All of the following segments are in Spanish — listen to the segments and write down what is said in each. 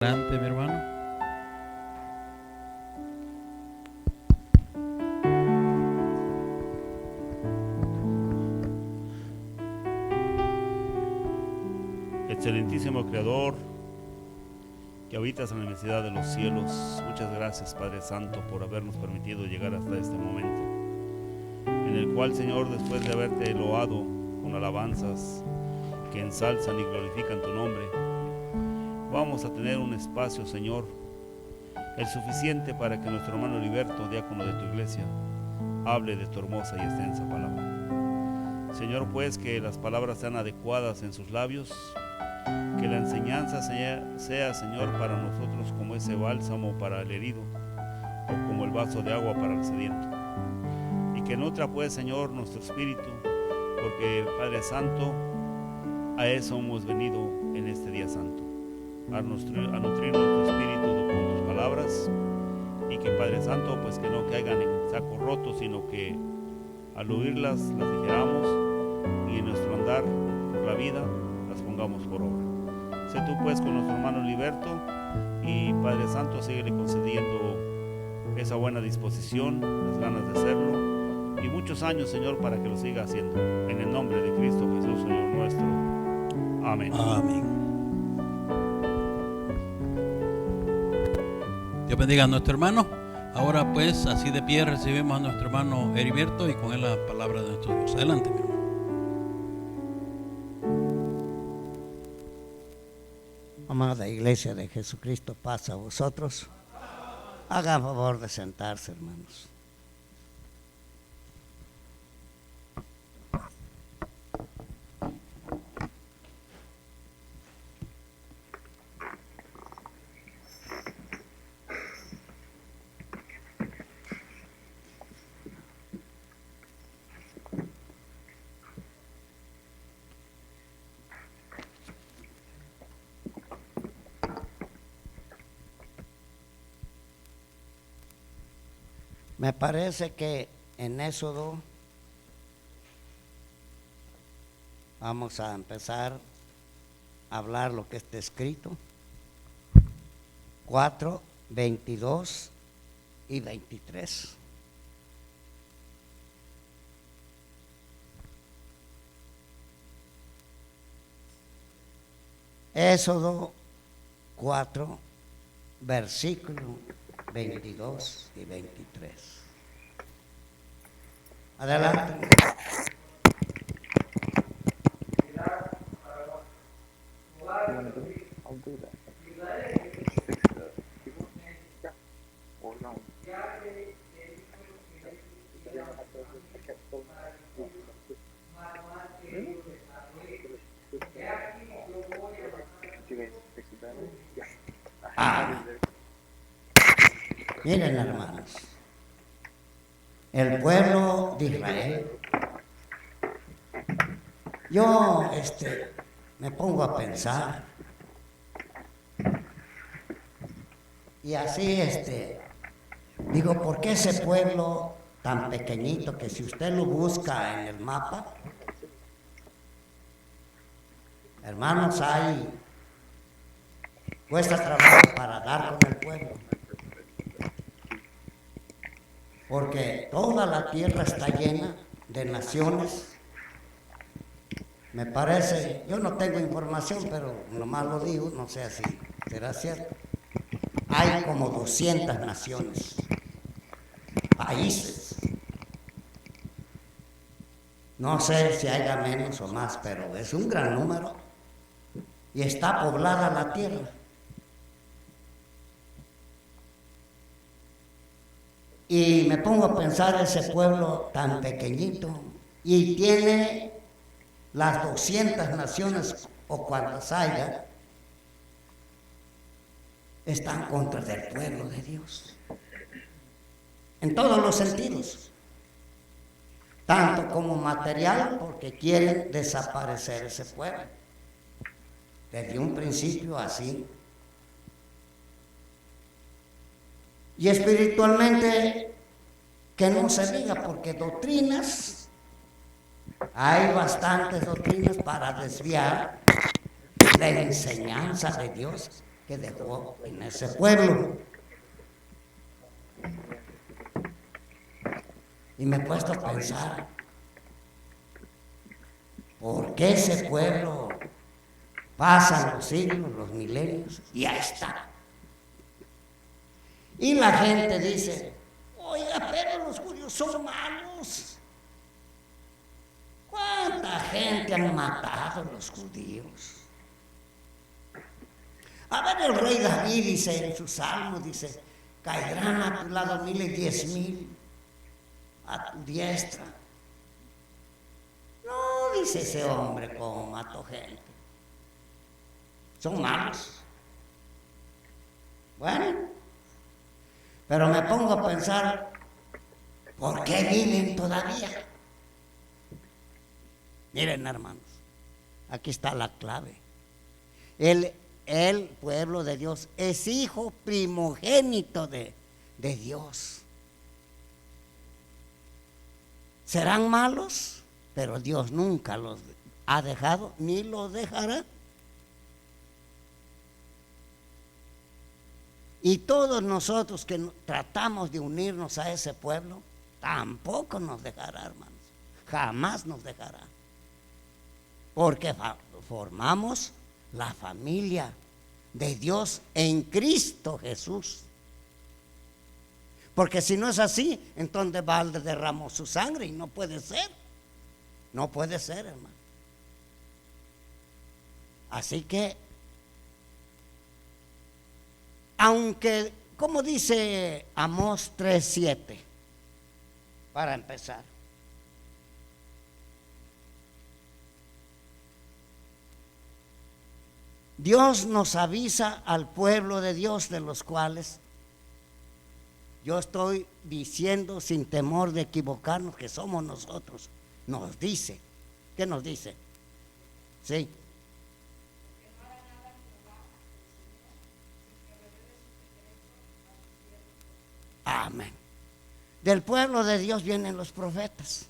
Adelante, mi hermano. Excelentísimo Creador, que habitas en la inmensidad de los cielos, muchas gracias, Padre Santo, por habernos permitido llegar hasta este momento, en el cual, Señor, después de haberte loado con alabanzas que ensalzan y glorifican tu nombre, vamos a tener un espacio, Señor, el suficiente para que nuestro hermano Heriberto, diácono de tu iglesia, hable de tu hermosa y extensa palabra. Señor, pues, que las palabras sean adecuadas en sus labios, que la enseñanza sea, Señor, para nosotros como ese bálsamo para el herido o como el vaso de agua para el sediento. Y que nutra, pues, Señor, nuestro espíritu, porque, Padre Santo, a eso hemos venido en este día santo, a nutrir nuestro espíritu con tus palabras, y que, Padre Santo, pues que no caigan en saco roto, sino que al oírlas las dijéramos y en nuestro andar por la vida las pongamos por obra. Sé tú, pues, con nuestro hermano Heriberto, y Padre Santo, síguele concediendo esa buena disposición, las ganas de hacerlo, y muchos años, Señor, para que lo siga haciendo. En el nombre de Cristo Jesús, Señor nuestro. Amén. Amén. Dios bendiga a nuestro hermano. Ahora, pues, así de pie recibimos a nuestro hermano Heriberto y con él la palabra de nuestro Dios. Adelante, mi hermano. Amada Iglesia de Jesucristo, paz a vosotros. Hagan favor de sentarse, hermanos. Me parece que en Éxodo vamos a empezar a hablar lo que está escrito. 4, 22 y 23. Éxodo 4, versículo 22 y 23. Adelante. Miren, hermanos, el pueblo de Israel, yo me pongo a pensar y así digo, ¿por qué ese pueblo tan pequeñito que si usted lo busca en el mapa, hermanos, cuesta trabajo para dar con el pueblo? Porque toda la tierra está llena de naciones. Me parece, yo no tengo información, pero nomás lo digo, no sé si será cierto. Hay como 200 naciones, países. No sé si haya menos o más, pero es un gran número. Y está poblada la tierra. Y me pongo a pensar ese pueblo tan pequeñito y tiene las 200 naciones o cuantas haya, están contra del pueblo de Dios. En todos los sentidos. Tanto como material, porque quieren desaparecer ese pueblo. Desde un principio así. Y espiritualmente, que no se diga, porque doctrinas, hay bastantes doctrinas para desviar la enseñanza de Dios. que dejó en ese pueblo. Y me he puesto a pensar, ¿por qué ese pueblo pasan los siglos, los milenios y ahí está? Y la gente dice, oiga, pero los judíos son malos. ¿Cuánta gente han matado los judíos? A ver, el rey David dice en sus salmos, dice, caerán a tu lado 1010,000, a tu diestra. No, dice ese hombre, cómo mató gente. Son malos. Bueno, pero me pongo a pensar, ¿por qué viven todavía? Miren, hermanos, aquí está la clave. El pueblo de Dios es hijo primogénito de Dios. Serán malos, pero Dios nunca los ha dejado ni los dejará. Y todos nosotros que tratamos de unirnos a ese pueblo, tampoco nos dejará, hermanos. Jamás nos dejará. Porque formamos la familia de Dios en Cristo Jesús. Porque si no es así, entonces Balde derramó su sangre y no puede ser. No puede ser, hermano. Así que, aunque, como dice Amós 3:7, para empezar, Dios nos avisa al pueblo de Dios, de los cuales yo estoy diciendo sin temor de equivocarnos que somos nosotros. Nos dice, ¿qué nos dice? Sí. Amén. Del pueblo de Dios vienen los profetas.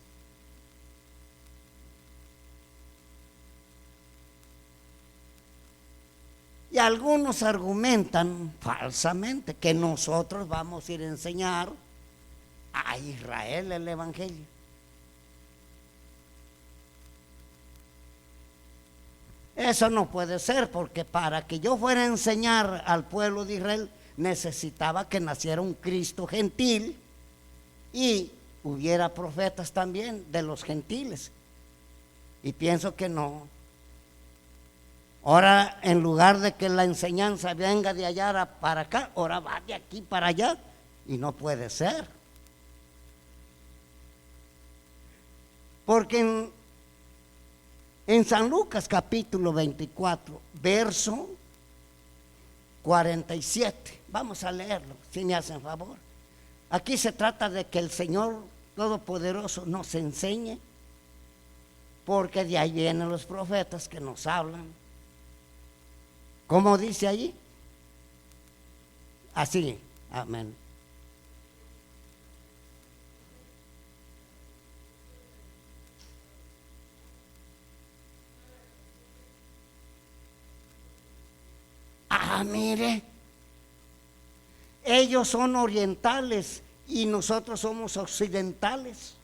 Y algunos argumentan falsamente que nosotros vamos a ir a enseñar a Israel el evangelio. Eso no puede ser, porque para que yo fuera a enseñar al pueblo de Israel necesitaba que naciera un Cristo gentil y hubiera profetas también de los gentiles. Y pienso que no. Ahora, en lugar de que la enseñanza venga de allá para acá, ahora va de aquí para allá, y no puede ser. Porque en San Lucas capítulo 24, verso 47, vamos a leerlo, si me hacen favor. Aquí se trata de que el Señor Todopoderoso nos enseñe, porque de ahí vienen los profetas que nos hablan. ¿Cómo dice allí? Así, amén. Mire, ellos son orientales y nosotros somos occidentales.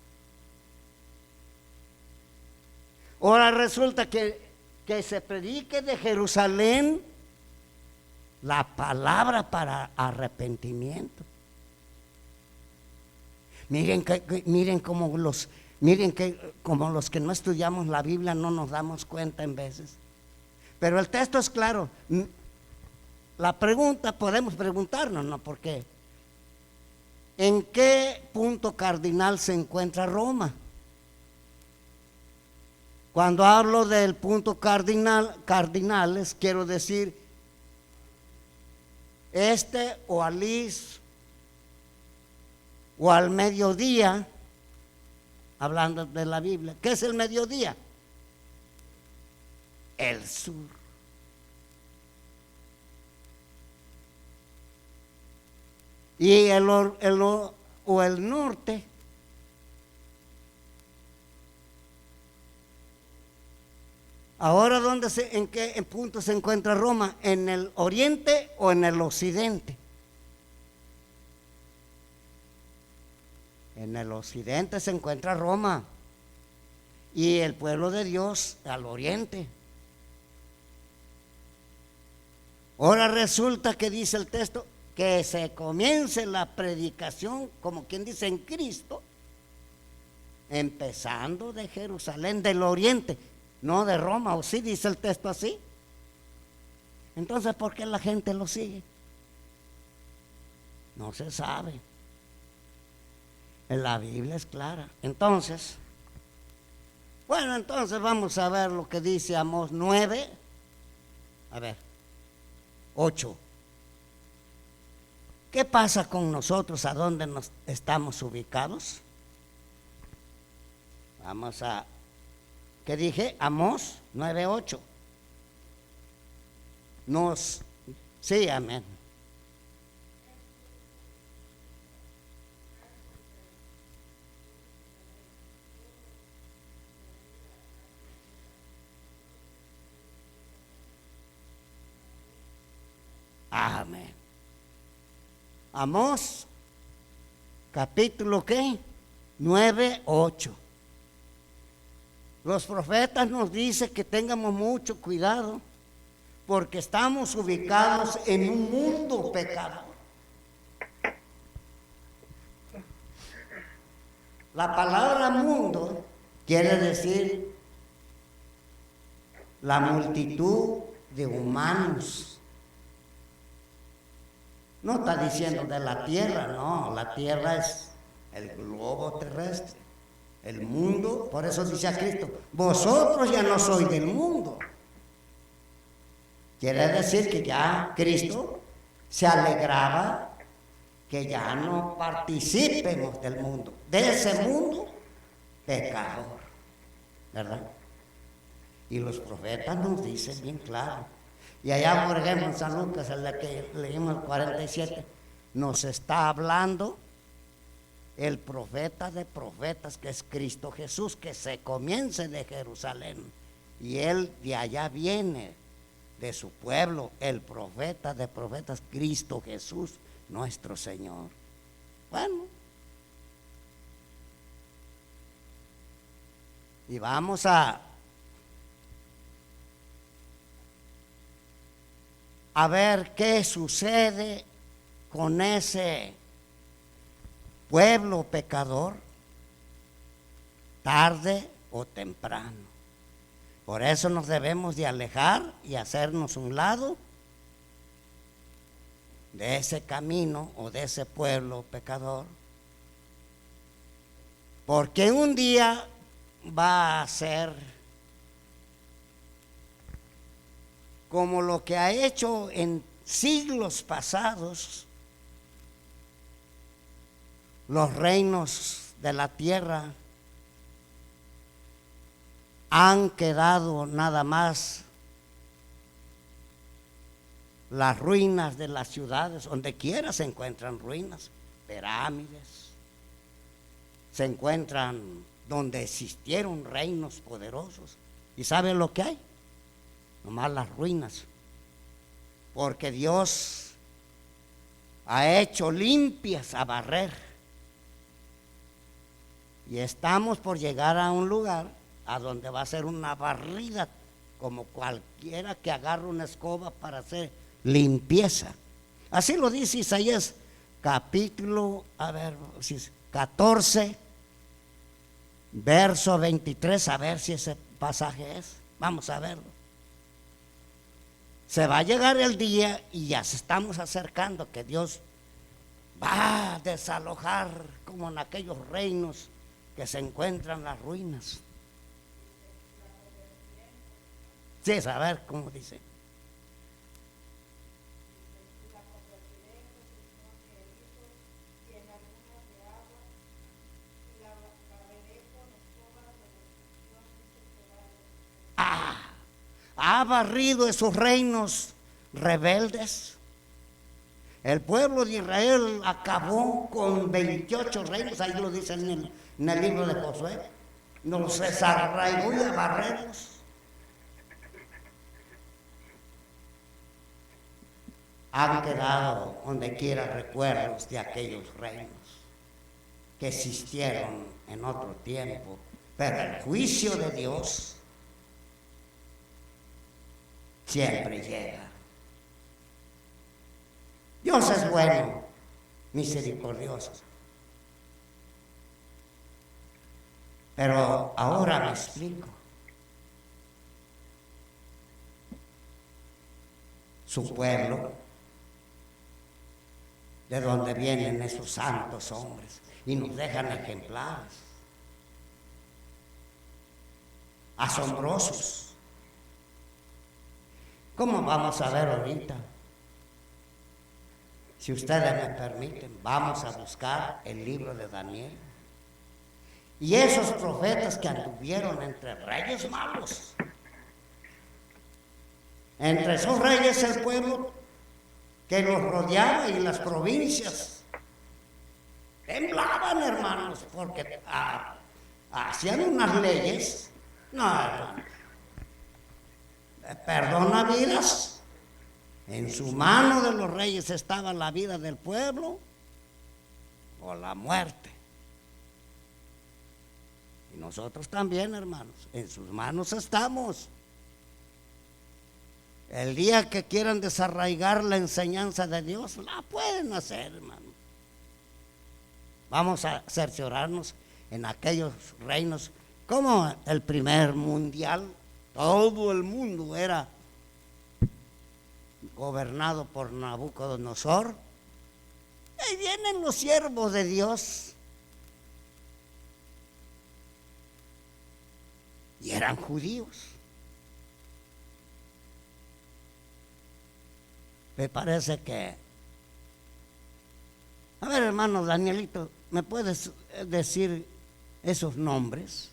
Ahora resulta que se predique de Jerusalén la palabra para arrepentimiento. Miren como los que no estudiamos la Biblia no nos damos cuenta en veces. Pero el texto es claro. La pregunta podemos preguntarnos, ¿no? ¿Por qué? ¿En qué punto cardinal se encuentra Roma? Cuando hablo del punto cardinales, quiero decir o Alís o al mediodía, hablando de la Biblia. ¿Qué es el mediodía? El sur. Y el norte. Ahora, ¿en qué punto se encuentra Roma? ¿En el oriente o en el occidente? En el occidente se encuentra Roma y el pueblo de Dios al oriente. Ahora resulta que dice el texto que se comience la predicación, como quien dice, en Cristo, empezando de Jerusalén, del oriente, no de Roma. ¿O sí dice el texto así? Entonces, ¿por qué la gente lo sigue? No se sabe. La Biblia es clara. Entonces, bueno, entonces vamos a ver lo que dice Amós 9, a ver, 8. ¿Qué pasa con nosotros? ¿A dónde nos estamos ubicados? Vamos a, ¿qué dije? Amós 9:8. Sí, amén. Amén. Amós, capítulo ¿qué? 9:8. Los profetas nos dicen que tengamos mucho cuidado porque estamos ubicados en un mundo pecador. La palabra mundo quiere decir la multitud de humanos. No está diciendo de la tierra, no, la tierra es el globo terrestre, el mundo. Por eso dice a Cristo, vosotros ya no sois del mundo. Quiere decir que ya Cristo se alegraba que ya no participemos del mundo, de ese mundo pecador, ¿verdad? Y los profetas nos dicen bien claro. Y allá, por ejemplo, en San Lucas, en la que leímos el 47, nos está hablando el profeta de profetas, que es Cristo Jesús, que se comience de Jerusalén. Y él de allá viene, de su pueblo, el profeta de profetas, Cristo Jesús, nuestro Señor. Bueno, y vamos a ver qué sucede con ese pueblo pecador, tarde o temprano. Por eso nos debemos de alejar y hacernos un lado de ese camino o de ese pueblo pecador, porque un día va a ser como lo que ha hecho en siglos pasados los reinos de la tierra. Han quedado nada más las ruinas de las ciudades. Donde quiera se encuentran ruinas, pirámides, se encuentran donde existieron reinos poderosos. ¿Y saben lo que hay? Nomás las ruinas, porque Dios ha hecho limpias a barrer, y estamos por llegar a un lugar a donde va a ser una barrida, como cualquiera que agarre una escoba para hacer limpieza. Así lo dice Isaías capítulo 14, verso 23, a ver si ese pasaje es. Vamos a verlo. Se va a llegar el día, y ya se estamos acercando, que Dios va a desalojar como en aquellos reinos que se encuentran las ruinas. Sí, a ver cómo dice. Ha barrido esos reinos rebeldes. El pueblo de Israel acabó con 28 reinos, ahí lo dice en el libro de Josué. Nos desarraigó y a barrerlos. han quedado donde quiera recuerdos de aquellos reinos que existieron en otro tiempo, pero el juicio de Dios siempre llega. Dios es bueno, misericordioso. Pero ahora me explico. Su pueblo, de donde vienen esos santos hombres, y nos dejan ejemplares, asombrosos. ¿Cómo vamos a ver ahorita? Si ustedes me permiten, vamos a buscar el libro de Daniel. Y esos profetas que anduvieron entre reyes malos, entre esos reyes el pueblo que los rodeaba y las provincias, temblaban, hermanos, porque hacían unas leyes. No, hermano, perdona vidas. En su mano de los reyes estaba la vida del pueblo o la muerte. Y nosotros también, hermanos, en sus manos estamos. El día que quieran desarraigar la enseñanza de Dios, la pueden hacer, hermano. Vamos a cerciorarnos en aquellos reinos, como el primer mundial, todo el mundo era gobernado por Nabucodonosor. Ahí vienen los siervos de Dios. Y eran judíos. Me parece que... A ver, hermano Danielito, ¿me puedes decir esos nombres?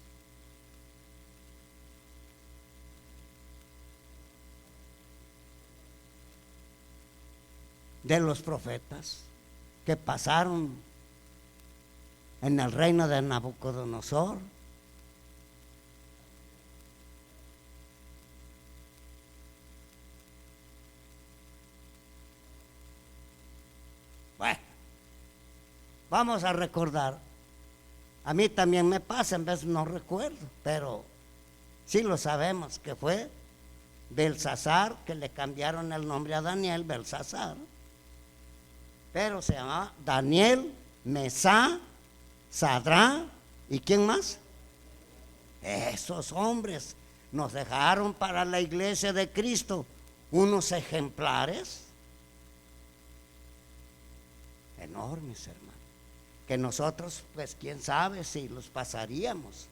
De los profetas que pasaron en el reino de Nabucodonosor. Bueno, vamos a recordar. A mí también me pasa, en vez no recuerdo, pero sí lo sabemos que fue Belsasar, que le cambiaron el nombre a Daniel, Belsasar. Pero se llamaba Daniel, Mesá, Sadrá, ¿y quién más? Esos hombres nos dejaron para la iglesia de Cristo unos ejemplares enormes, hermano, que nosotros, pues quién sabe si los pasaríamos.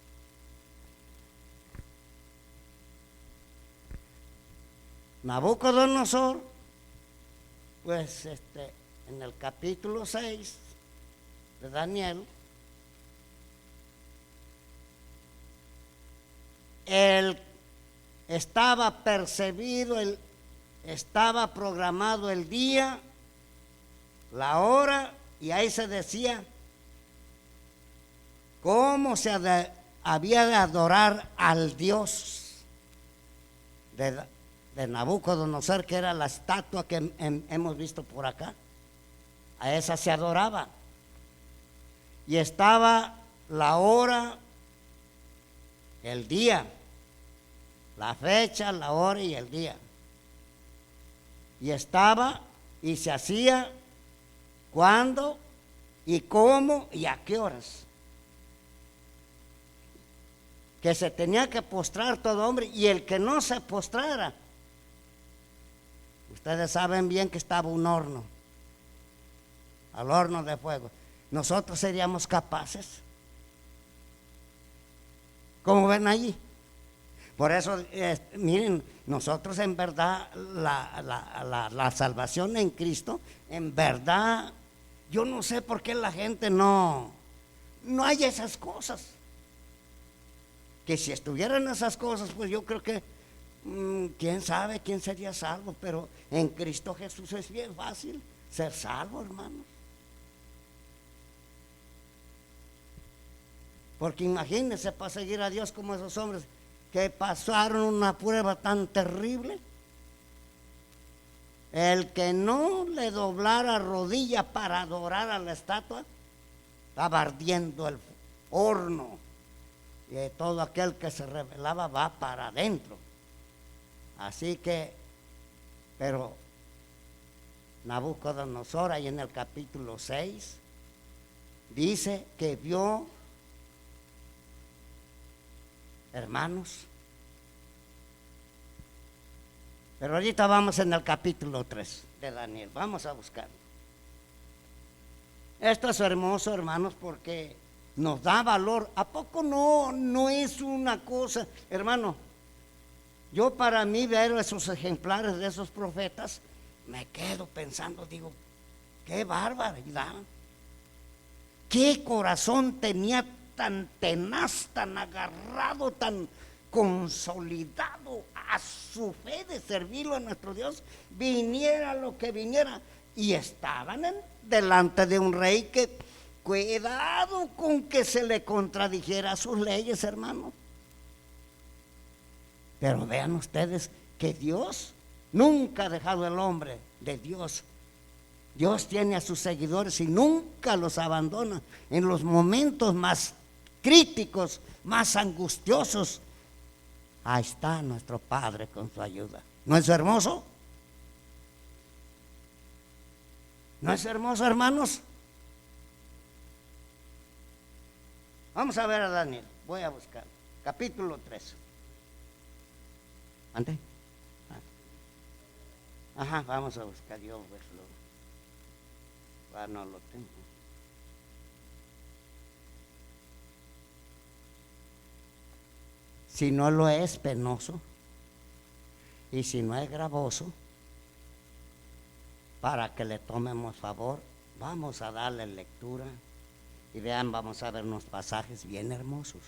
Nabucodonosor, pues en el capítulo 6 de Daniel, estaba percibido, estaba programado el día, la hora, y ahí se decía cómo se había de adorar al Dios de Nabucodonosor, que era la estatua que hemos visto por acá. A esa se adoraba. Y estaba la hora, el día, la fecha, la hora y el día. Y estaba y se hacía cuándo y cómo y a qué horas. Que se tenía que postrar todo hombre, y el que no se postrara, ustedes saben bien que estaba un horno, al horno de fuego. Nosotros seríamos capaces, como ven allí. Por eso, miren, nosotros en verdad, la salvación en Cristo, en verdad, yo no sé por qué la gente no hay esas cosas. Que si estuvieran esas cosas, pues yo creo que, quién sabe quién sería salvo, pero en Cristo Jesús es bien fácil ser salvo, hermanos. Porque imagínense, para seguir a Dios como esos hombres que pasaron una prueba tan terrible, El que no le doblara rodilla para adorar a la estatua, estaba ardiendo el horno. Y todo aquel que se rebelaba va para adentro. Así que, pero Nabucodonosor, ahí en el capítulo 6, dice que vio, hermanos, pero ahorita vamos en el capítulo 3 de Daniel, vamos a buscarlo. Esto es hermoso, hermanos, porque nos da valor. ¿A poco no es una cosa, hermano? Yo, para mí, ver esos ejemplares de esos profetas, me quedo pensando, digo, qué barbaridad. Qué corazón tenía tan tenaz, tan agarrado, tan consolidado a su fe de servirlo a nuestro Dios, viniera lo que viniera. Y estaban delante de un rey que, cuidado con que se le contradijera sus leyes, hermano. Pero vean ustedes que Dios nunca ha dejado al hombre de Dios. Dios tiene a sus seguidores y nunca los abandona. En los momentos más críticos, más angustiosos, ahí está nuestro Padre con su ayuda. ¿No es hermoso? ¿No es hermoso, hermanos? Vamos a ver a Daniel, voy a buscar. Capítulo 3. ¿Ande? Ajá, vamos a buscar, yo verlo. Ah, no lo tengo. Si no lo es penoso y si no es gravoso, para que le tomemos favor, vamos a darle lectura y vean, vamos a ver unos pasajes bien hermosos.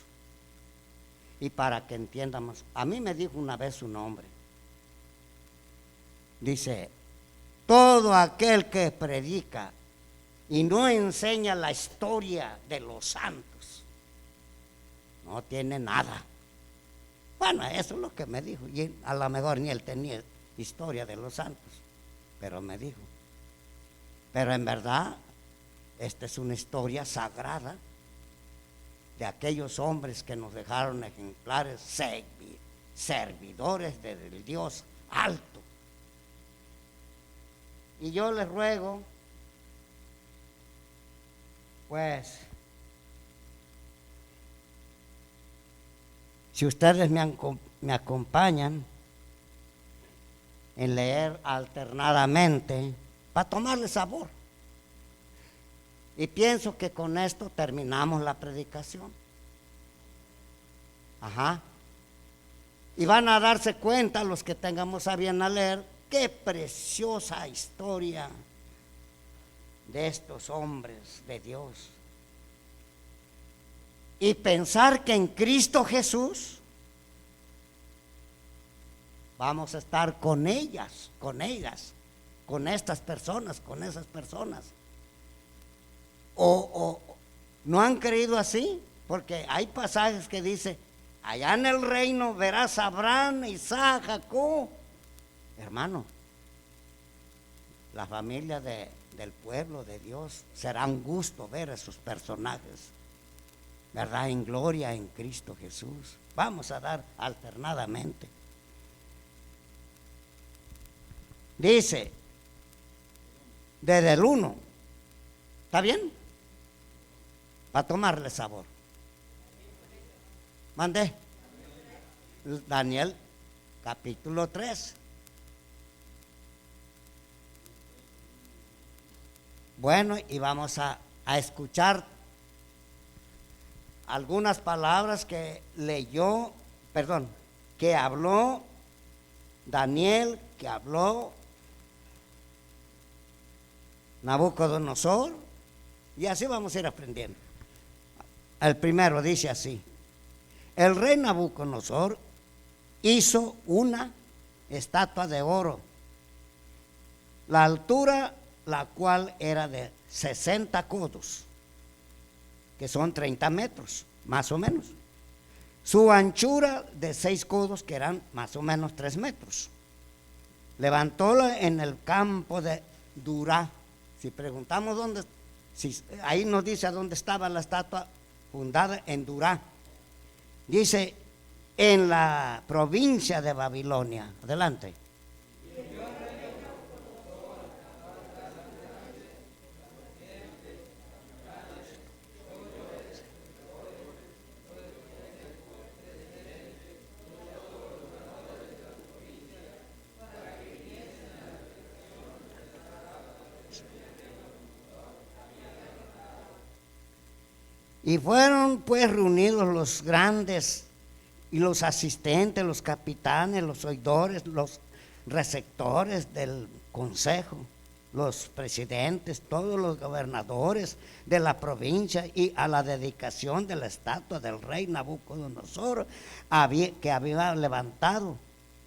Y para que entiendamos, a mí me dijo una vez un hombre, dice, todo aquel que predica y no enseña la historia de los santos, no tiene nada. Bueno, eso es lo que me dijo, y a lo mejor ni él tenía historia de los santos, pero me dijo. Pero en verdad, esta es una historia sagrada de aquellos hombres que nos dejaron ejemplares servidores del Dios alto. Y yo les ruego, pues, si ustedes me acompañan en leer alternadamente, para tomarle sabor. Y pienso que con esto terminamos la predicación. Ajá. Y van a darse cuenta los que tengamos a bien a leer, qué preciosa historia de estos hombres de Dios. Y pensar que en Cristo Jesús vamos a estar con ellas, con estas personas, con esas personas. O no han creído así, porque hay pasajes que dice, allá en el reino verás a Abraham, Isaac, Jacob. Hermano, la familia del pueblo de Dios será un gusto ver a esos personajes, ¿verdad? En gloria en Cristo Jesús. Vamos a dar alternadamente. Dice, desde el 1, ¿está bien? Para tomarle sabor. Mandé. Daniel, capítulo 3. Bueno, y vamos a escuchar algunas palabras que que habló Daniel, que habló Nabucodonosor, y así vamos a ir aprendiendo. El primero dice así: el rey Nabucodonosor hizo una estatua de oro, la altura la cual era de 60 codos, que son 30 metros, más o menos. Su anchura de 6 codos, que eran más o menos 3 metros. levantóla en el campo de Dura. Si preguntamos dónde, ahí nos dice a dónde estaba la estatua, fundada en Dura. Dice, en la provincia de Babilonia. Adelante. Y fueron pues reunidos los grandes y los asistentes, los capitanes, los oidores, los receptores del consejo, los presidentes, todos los gobernadores de la provincia, y a la dedicación de la estatua del rey Nabucodonosor que había levantado.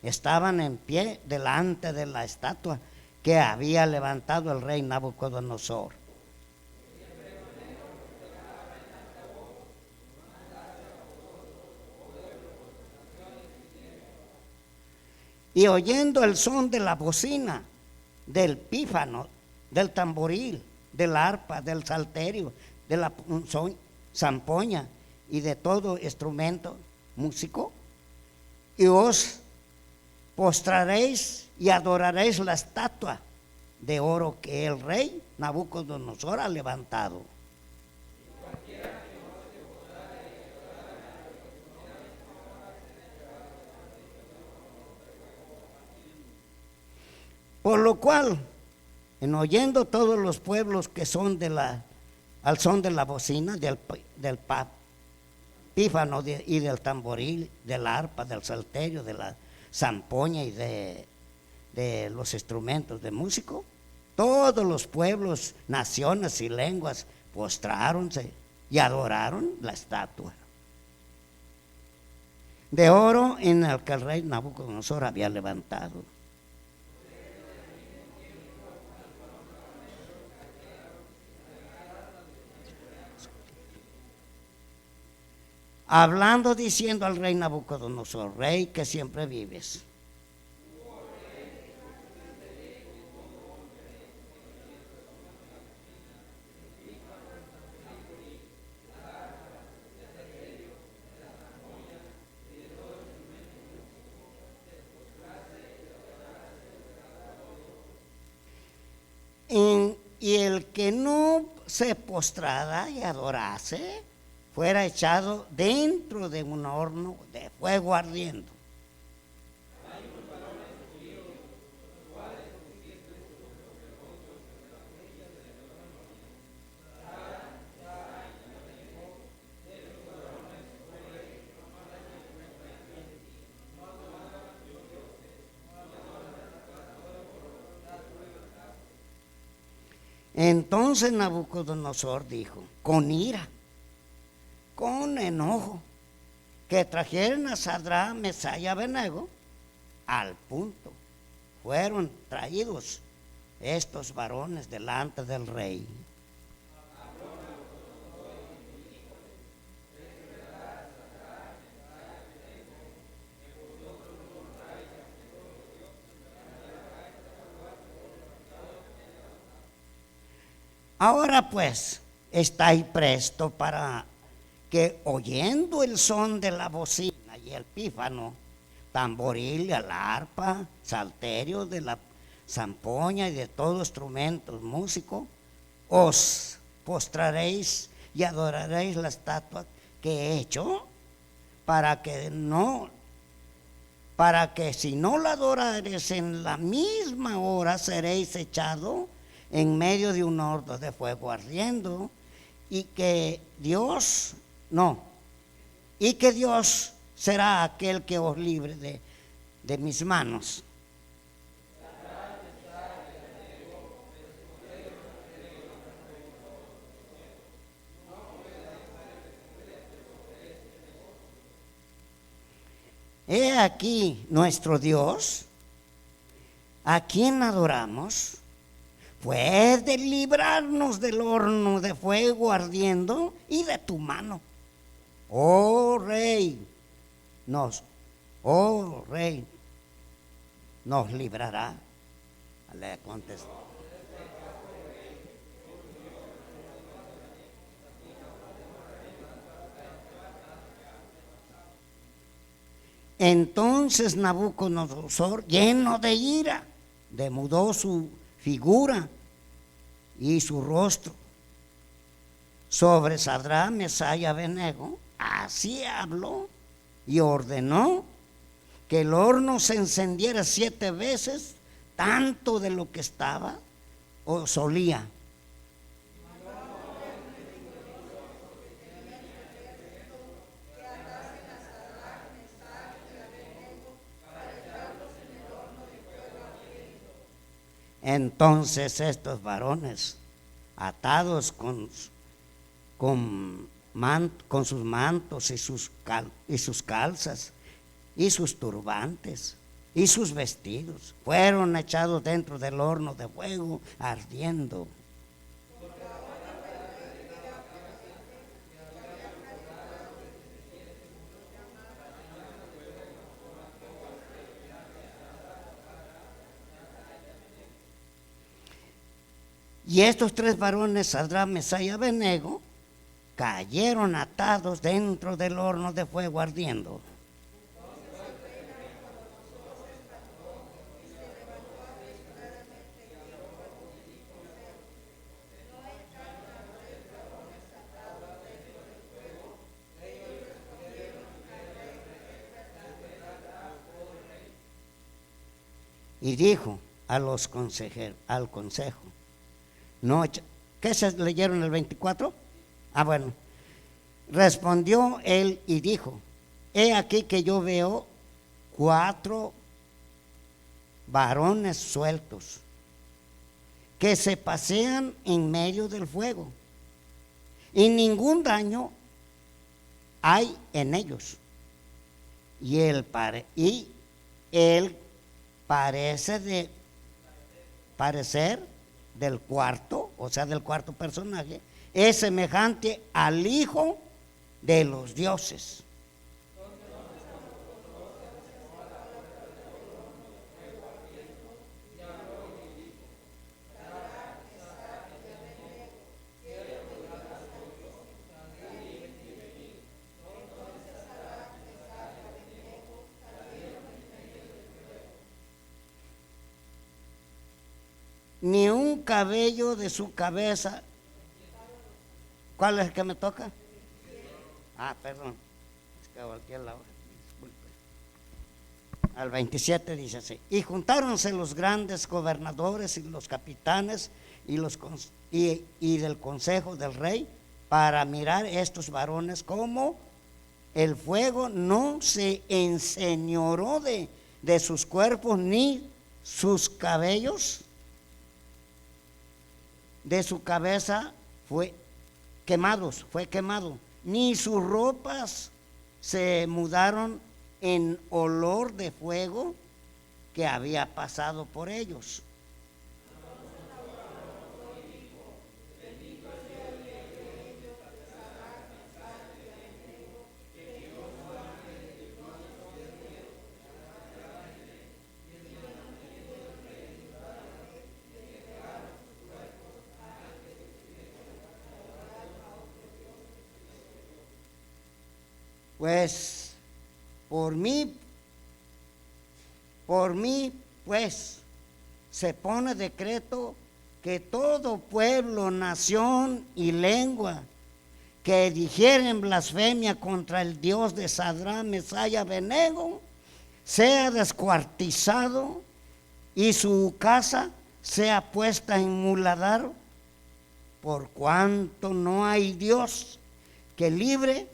Estaban en pie delante de la estatua que había levantado el rey Nabucodonosor. Y oyendo el son de la bocina, del pífano, del tamboril, del arpa, del salterio, de la zampoña y de todo instrumento músico, y os postraréis y adoraréis la estatua de oro que el rey Nabucodonosor ha levantado. Por lo cual, en oyendo todos los pueblos que son al son de la bocina, del pífano y del tamboril, del arpa, del salterio, de la zampoña y de los instrumentos de músico, todos los pueblos, naciones y lenguas postráronse y adoraron la estatua de oro en el que el rey Nabucodonosor había levantado. Hablando, diciendo al rey Nabucodonosor: rey que siempre vives, y el que no se postrara y adorase fuera echado dentro de un horno de fuego ardiendo. Entonces Nabucodonosor dijo, con ira, con enojo, que trajeron a Sadrach, Mesach y Abednego. Al punto fueron traídos estos varones delante del rey. Ahora pues, estáis presto para que, oyendo el son de la bocina y el pífano, tamboril, el arpa, salterio, de la zampoña y de todo instrumento músico, os postraréis y adoraréis la estatua que he hecho, para que si no la adoraréis en la misma hora seréis echado en medio de un horno de fuego ardiendo, y que Dios será aquel que os libre de mis manos. He aquí nuestro Dios, a quien adoramos, puede librarnos del horno de fuego ardiendo y de tu mano. Oh Rey, nos librará. Le contestó. Entonces Nabucodonosor, lleno de ira, demudó su figura y su rostro sobre Sadrach, Mesach y Abednego. Así habló y ordenó que el horno se encendiera 7 veces tanto de lo que estaba o solía. Entonces estos varones, atados con sus mantos y sus calzas y sus turbantes y sus vestidos, fueron echados dentro del horno de fuego ardiendo. Y estos 3 varones, Sadrach, Mesach y Abednego, cayeron atados dentro del horno de fuego ardiendo. Y dijo a los consejeros, al consejo, no, ¿qué se leyeron el 24? Bueno, respondió él y dijo, he aquí que yo veo 4 varones sueltos que se pasean en medio del fuego y ningún daño hay en ellos. Y él parece parecer del cuarto, o sea, del cuarto personaje, es semejante al Hijo de los dioses. Ni un cabello de su cabeza. ¿Cuál es el que me toca? Perdón, es que volteé la hoja, disculpe. Al 27 dice así: y juntáronse los grandes gobernadores y los capitanes y del consejo del rey para mirar estos varones cómo el fuego no se enseñoró de sus cuerpos ni sus cabellos de su cabeza fue quemado, ni sus ropas se mudaron en olor de fuego que había pasado por ellos. Pues por mí, pues, se pone decreto que todo pueblo, nación y lengua que dijeren blasfemia contra el Dios de Sadrach, Mesach y Abednego sea descuartizado y su casa sea puesta en muladar, por cuanto no hay Dios que libre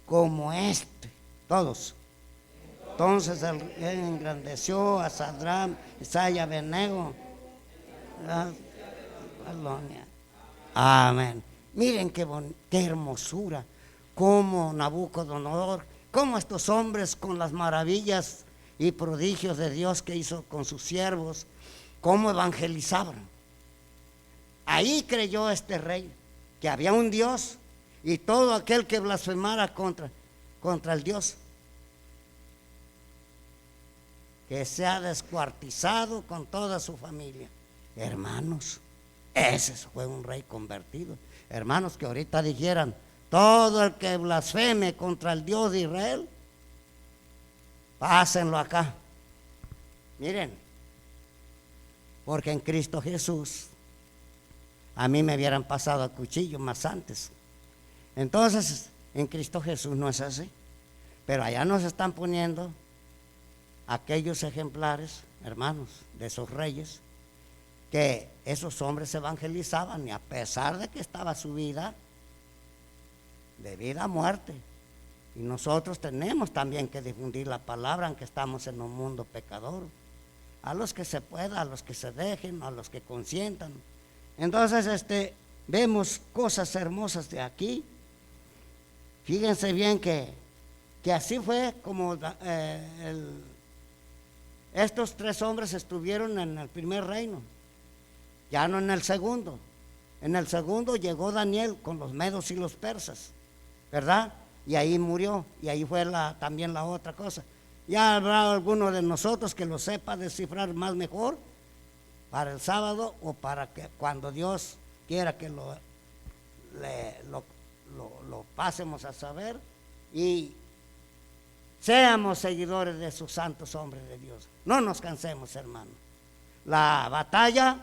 como este. Todos. Entonces él engrandeció a Sadrach, Mesach y Abednego. Amén. Miren qué hermosura, cómo Nabucodonosor, cómo estos hombres con las maravillas y prodigios de Dios que hizo con sus siervos, cómo evangelizaban. Ahí creyó este rey que había un Dios, y todo aquel que blasfemara contra el Dios, que sea descuartizado con toda su familia. Hermanos, ese fue un rey convertido. Hermanos, que ahorita dijeran, todo el que blasfeme contra el Dios de Israel, pásenlo acá. Miren, porque en Cristo Jesús, a mí me hubieran pasado a cuchillo más antes. Entonces, en Cristo Jesús no es así. Pero allá nos están poniendo aquellos ejemplares, hermanos, de esos reyes, que esos hombres evangelizaban, y a pesar de que estaba su vida, de vida a muerte. Y nosotros tenemos también que difundir la palabra, aunque estamos en un mundo pecador. A los que se pueda, a los que se dejen, a los que consientan. Entonces, vemos cosas hermosas de aquí. Fíjense bien que así fue como estos 3 hombres estuvieron en el primer reino, ya no en el segundo. En el segundo llegó Daniel con los medos y los persas, ¿verdad? Y ahí murió, y ahí fue también la otra cosa. Ya habrá alguno de nosotros que lo sepa descifrar más mejor para el sábado, o para que cuando Dios quiera que lo pasemos a saber, y seamos seguidores de esos santos hombres de Dios. No nos cansemos, hermano. La batalla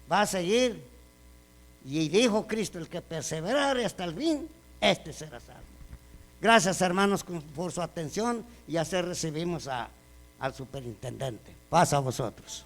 va a seguir, y dijo Cristo, el que perseverare hasta el fin, este será salvo. Gracias, hermanos, por su atención, y así recibimos al superintendente. Paz a vosotros.